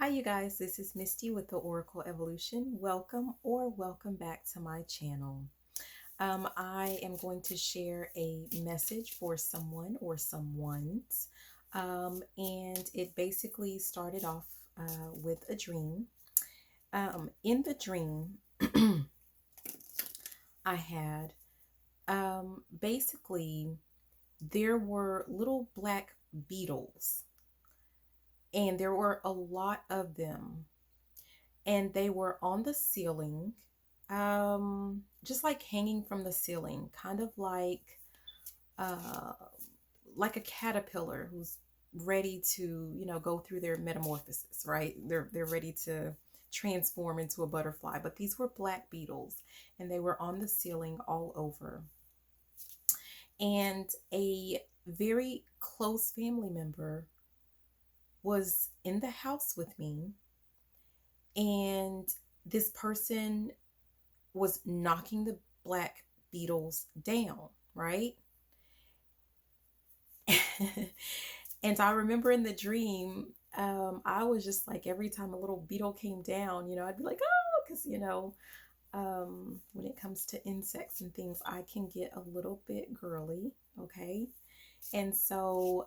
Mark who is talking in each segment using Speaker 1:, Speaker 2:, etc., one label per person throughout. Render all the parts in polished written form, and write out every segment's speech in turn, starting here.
Speaker 1: Hi, you guys. This is Misty with the Oracle Evolution. Welcome back to my channel. I am going to share a message for someone or someone's, and it basically started off with a dream. In the dream, I had basically there were little black beetles, and there were a lot of them and they were on the ceiling, just like hanging from the ceiling, kind of uh, like a caterpillar who's ready to, go through their metamorphosis, right? They're ready to transform into a butterfly. But these were black beetles, and they were on the ceiling all over. And a very close family member was in the house with me, and this person was knocking the black beetles down, right? And I remember in the dream, I was just like, every time a little beetle came down, I'd be like, oh, because, when it comes to insects and things, I can get a little bit girly, okay? And so,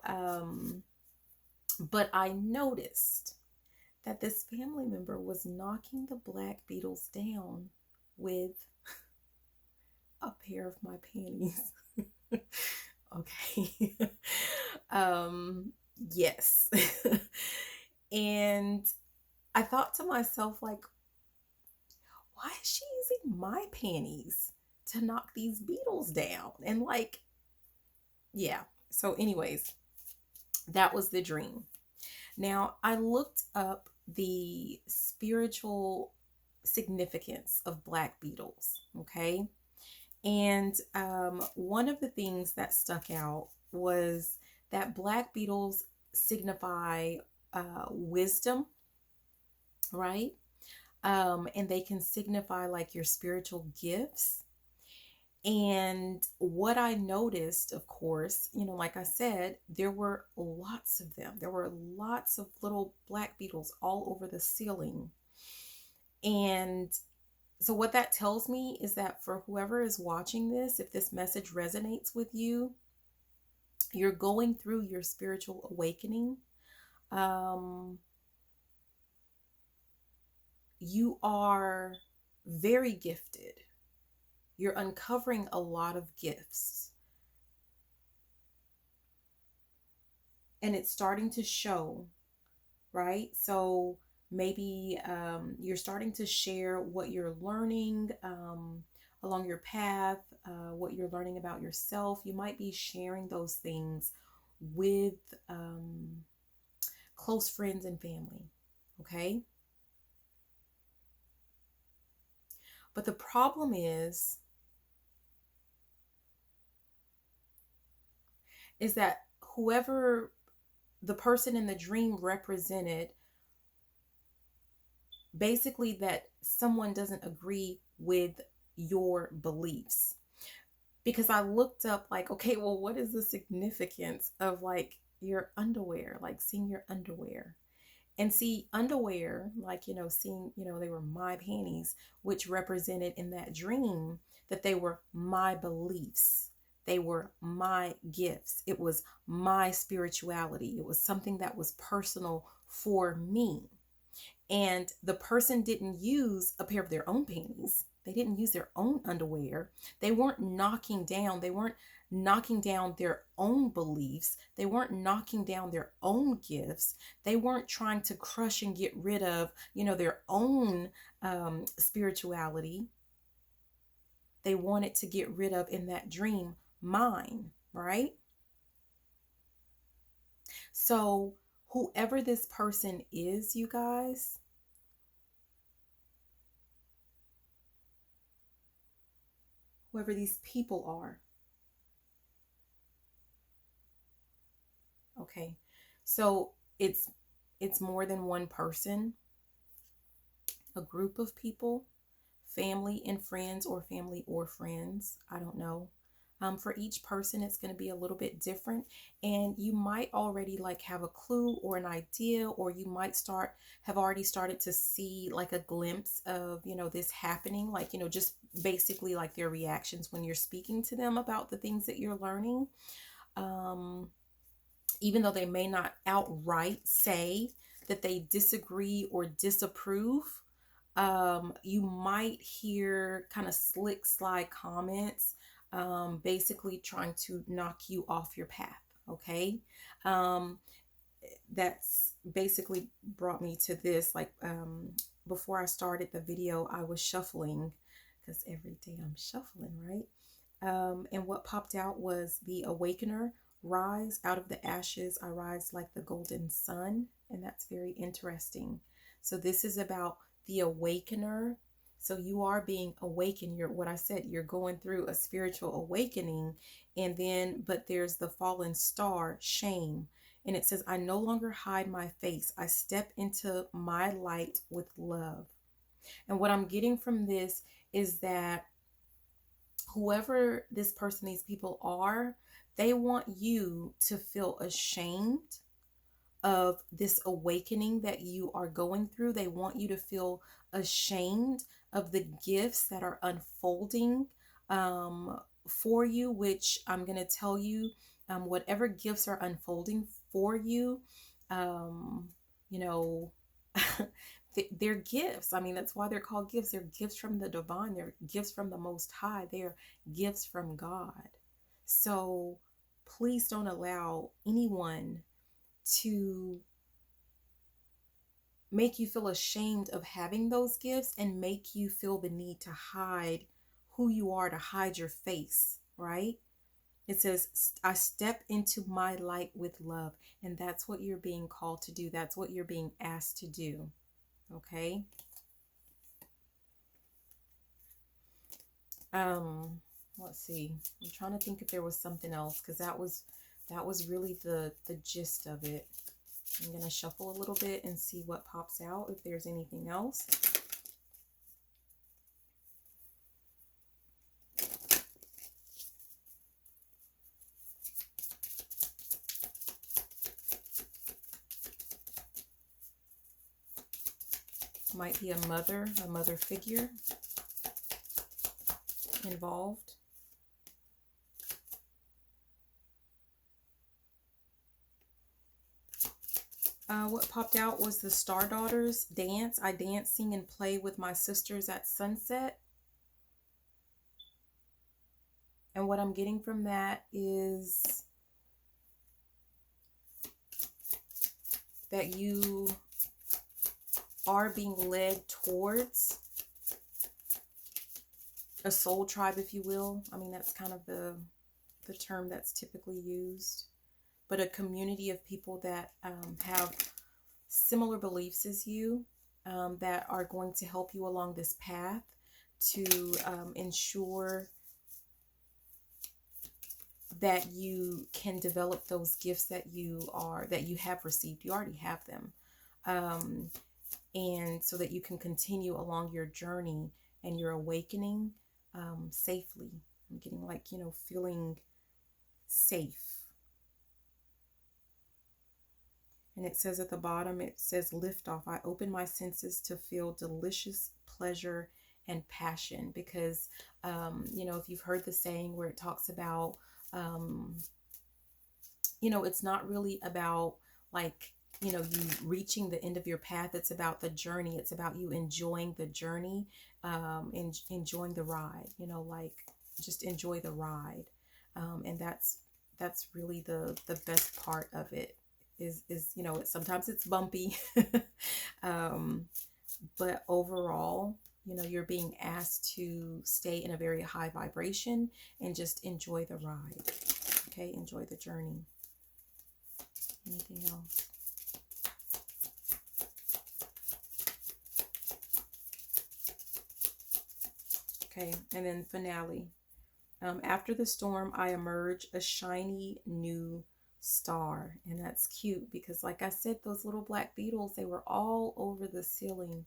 Speaker 1: but I noticed that this family member was knocking the black beetles down with a pair of my panties. Okay. Yes. And I thought to myself, like, why is she using my panties to knock these beetles down? And like, yeah. So, anyways, that was the dream. Now, I looked up the spiritual significance of black beetles, okay? And one of the things that stuck out was that black beetles signify wisdom, right? And they can signify like your spiritual gifts. And what I noticed, of course, like I said, there were lots of them. There were lots of little black beetles all over the ceiling. And so what that tells me is that for whoever is watching this, if this message resonates with you, you're going through your spiritual awakening. You are very gifted. You're uncovering a lot of gifts. And it's starting to show, right? So maybe you're starting to share what you're learning along your path, what you're learning about yourself. You might be sharing those things with close friends and family, okay? But the problem is that whoever the person in the dream represented, basically that someone doesn't agree with your beliefs. Because I looked up like, okay, well, what is the significance of like your underwear, like seeing your underwear? And see, underwear, like, seeing, they were my panties, which represented in that dream that they were my beliefs. They were my gifts. It was my spirituality. It was something that was personal for me. And the person didn't use a pair of their own panties. They didn't use their own underwear. They weren't knocking down their own beliefs. They weren't knocking down their own gifts. They weren't trying to crush and get rid of, their own spirituality. They wanted to get rid of, in that dream, mine, right? So whoever this person is, you guys, whoever these people are, okay, so it's more than one person, a group of people, family and friends, or family or friends, I don't know. For each person, it's going to be a little bit different, and you might already like have a clue or an idea, or you might have already started to see like a glimpse of, this happening, like, just basically like their reactions when you're speaking to them about the things that you're learning. Even though they may not outright say that they disagree or disapprove, you might hear kind of slick, sly comments, basically trying to knock you off your path. Okay. That's basically brought me to this. Like, before I started the video, I was shuffling because every day I'm shuffling, right? And what popped out was the awakener. Rise out of the ashes, I rise like the golden sun. And that's very interesting. So this is about the awakener. So you are being awakened. What I said, you're going through a spiritual awakening. And then, but there's the fallen star, shame. And it says, I no longer hide my face. I step into my light with love. And what I'm getting from this is that whoever this person, these people are, they want you to feel ashamed of this awakening that you are going through. They want you to feel ashamed of the gifts that are unfolding for you, which I'm going to tell you, whatever gifts are unfolding for you, um, you know, they're gifts. I mean, that's why they're called gifts. They're gifts from the divine. They're gifts from the Most High. They're gifts from God. So please don't allow anyone to make you feel ashamed of having those gifts and make you feel the need to hide who you are, to hide your face, right? It says, I step into my light with love. And that's what you're being called to do. That's what you're being asked to do. Okay. Let's see. I'm trying to think if there was something else, because that was really the gist of it. I'm going to shuffle a little bit and see what pops out, if there's anything else. Might be a mother figure involved. What popped out was the Star Daughters dance. I dance, sing, and play with my sisters at sunset. And what I'm getting from that is that you are being led towards a soul tribe, if you will. I mean, that's kind of the term that's typically used. But a community of people that have similar beliefs as you, that are going to help you along this path to ensure that you can develop those gifts that you have received. You already have them. And so that you can continue along your journey and your awakening safely. I'm getting like, feeling safe. And it says at the bottom, it says lift off. I open my senses to feel delicious pleasure and passion, because, if you've heard the saying where it talks about, it's not really about like, you reaching the end of your path. It's about the journey. It's about you enjoying the journey, and enjoying the ride, like just enjoy the ride. And that's really the best part of it. Is sometimes it's bumpy, but overall, you're being asked to stay in a very high vibration and just enjoy the ride. Okay, enjoy the journey. Anything else? Okay, and then finale. After the storm, I emerge a shiny new star. And that's cute because, like I said, those little black beetles, they were all over the ceiling.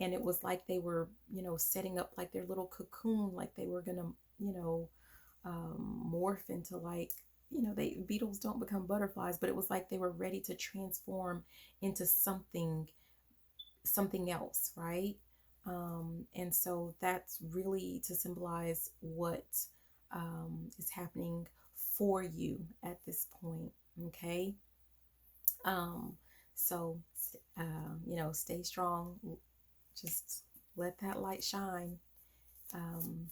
Speaker 1: And it was like they were, setting up like their little cocoon, like they were going to, morph into like, beetles don't become butterflies, but it was like they were ready to transform into something else, right? And so that's really to symbolize what is happening for you at this point. Okay. Um, so, stay strong. Just let that light shine. Um,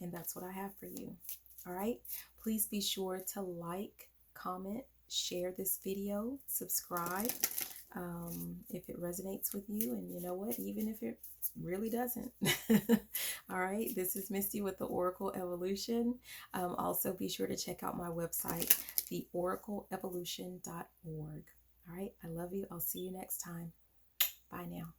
Speaker 1: and that's what I have for you. All right. Please be sure to like, comment, share this video, subscribe if it resonates with you. And you know what? Even if it really doesn't. All right. This is Misty with the Oracle Evolution. Also, be sure to check out my website, theoracleevolution.org. All right. I love you. I'll see you next time. Bye now.